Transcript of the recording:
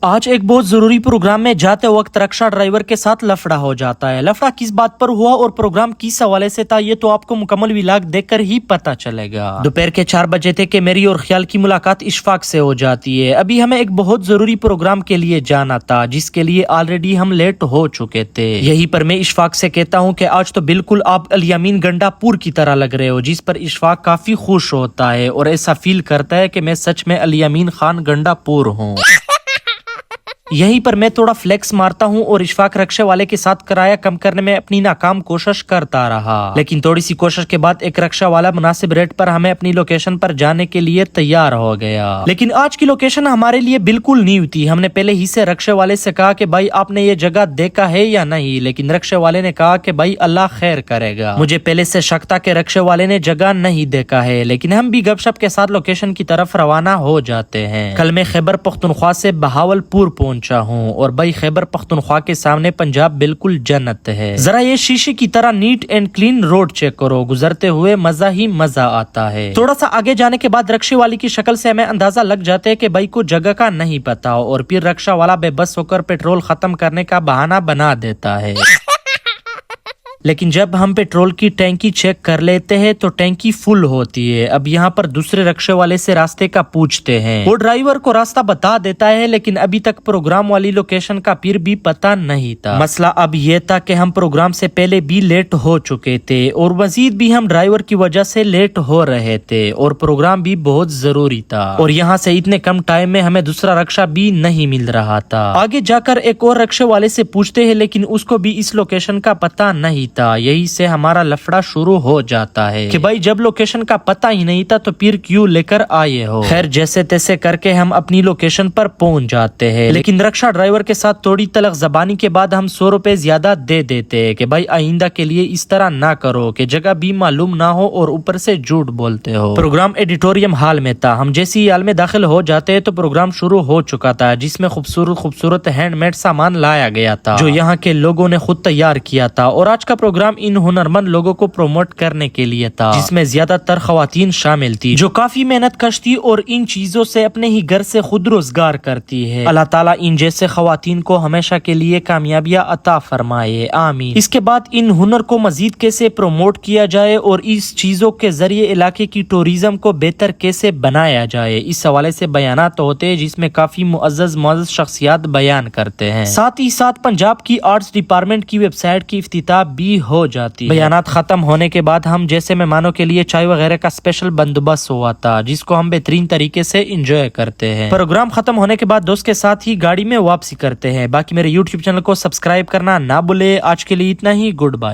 आज एक बहुत जरूरी प्रोग्राम में जाते वक्त रक्षा ड्राइवर के साथ लफड़ा हो जाता है। लफड़ा किस बात पर हुआ और प्रोग्राम किस हवाले से था, ये तो आपको मुकम्मल व्लॉग देखकर ही पता चलेगा। दोपहर के 4 बजे थे कि मेरी और ख्याल की मुलाकात इशफाक से हो जाती है। अभी हमें एक बहुत जरूरी प्रोग्राम के लिए जाना था, जिसके लिए ऑलरेडी हम लेट हो चुके थे। यहीं पर मैं इशफाक से कहता हूँ कि आज तो बिल्कुल आप अल-यामीन गंडापुर की तरह लग रहे हो, जिस पर इशफाक काफी खुश होता है और ऐसा फील करता है कि मैं सच में अल-यामीन खान गंडापुर हूँ। यहीं पर मैं थोड़ा फ्लेक्स मारता हूँ और इशफाक रक्षा वाले के साथ किराया कम करने में अपनी नाकाम कोशिश करता रहा, लेकिन थोड़ी सी कोशिश के बाद एक रक्षा वाला मुनासिब रेट पर हमें अपनी लोकेशन पर जाने के लिए तैयार हो गया। लेकिन आज की लोकेशन हमारे लिए बिल्कुल न्यू थी। हमने पहले ही से रक्षा वाले से कहा कि भाई आपने ये जगह देखा है या नहीं, लेकिन रक्षा वाले ने कहा कि भाई अल्लाह खैर करेगा। मुझे पहले से शक था कि रक्षा वाले ने जगह नहीं देखा है, लेकिन हम भी गपशप के साथ लोकेशन की तरफ रवाना हो जाते हैं। कल मैं खैबर पख्तूनख्वा से बहावलपुर पहुंचा हूँ और भाई खैबर पख्तूनख्वा के सामने पंजाब बिल्कुल जन्नत है। जरा ये शीशे की तरह neat and clean road check करो, गुजरते हुए मजा ही मजा आता है। थोड़ा सा आगे जाने के बाद रक्षा वाली की शक्ल से हमें अंदाजा लग जाता है कि भाई को जगह का नहीं पता, और फिर रक्षा वाला बेबस होकर पेट्रोल खत्म करने का बहाना बना देता है। लेकिन जब हम पेट्रोल की टैंकी चेक कर लेते हैं तो टैंकी फुल होती है। अब यहाँ पर दूसरे रक्षा वाले से रास्ते का पूछते हैं। वो ड्राइवर को रास्ता बता देता है, लेकिन अभी तक प्रोग्राम वाली लोकेशन का फिर भी पता नहीं था। मसला अब ये था कि हम प्रोग्राम से पहले भी लेट हो चुके थे और मजीद भी हम ड्राइवर की वजह से लेट हो रहे थे, और प्रोग्राम भी बहुत जरूरी था, और यहाँ से इतने कम टाइम में हमें दूसरा रक्षा भी नहीं मिल रहा था। आगे जाकर एक और रक्षा वाले से पूछते हैं, लेकिन उसको भी इस लोकेशन का पता नहीं था। यही से हमारा लफड़ा शुरू हो जाता है कि भाई जब लोकेशन का पता ही नहीं था तो फिर क्यों लेकर आए हो। खैर जैसे तैसे करके हम अपनी लोकेशन पर पहुंच जाते हैं, लेकिन रक्षा ड्राइवर के साथ थोड़ी तलख जबानी के बाद हम 100 रुपए ज्यादा दे देते हैं कि भाई आइंदा के लिए इस तरह ना करो कि जगह भी मालूम ना हो और ऊपर से झूठ बोलते हो। प्रोग्राम एडिटोरियम हॉल में था। हम जैसे ही हॉल में दाखिल हो जाते हैं तो प्रोग्राम शुरू हो चुका था, जिसमें खूबसूरत खूबसूरत हैंडमेड सामान लाया गया था जो यहाँ के लोगों ने खुद तैयार किया था। और आज का प्रोग्राम इन हुनरमंद लोगों को प्रमोट करने के लिए था, जिसमें ज्यादातर खवातीन शामिल थी जो काफी मेहनत कश थी और इन चीजों से अपने ही घर से खुद रोजगार करती है। अल्लाह ताला इन जैसे खवातीन को हमेशा के लिए कामयाबियां अता फरमाए, आमीन। इसके बाद इन हुनर को मजीद कैसे प्रमोट किया जाए और इस चीजों के जरिए इलाके की टूरिज्म को बेहतर कैसे बनाया जाए, इस हवाले से बयानात होते हैं, जिसमें काफी मुअज़्ज़ज़ शख्सियात बयान करते हैं। साथ ही साथ पंजाब की आर्ट्स डिपार्टमेंट की वेबसाइट की इफ्तिताह भी हो जाती है। बयानात खत्म होने के बाद हम जैसे मेहमानों के लिए चाय वगैरह का स्पेशल बंदोबस्त हुआ था, जिसको हम बेहतरीन तरीके से एंजॉय करते हैं। प्रोग्राम खत्म होने के बाद दोस्त के साथ ही गाड़ी में वापसी करते हैं। बाकी मेरे YouTube चैनल को सब्सक्राइब करना ना भूले। आज के लिए इतना ही, गुड बाय।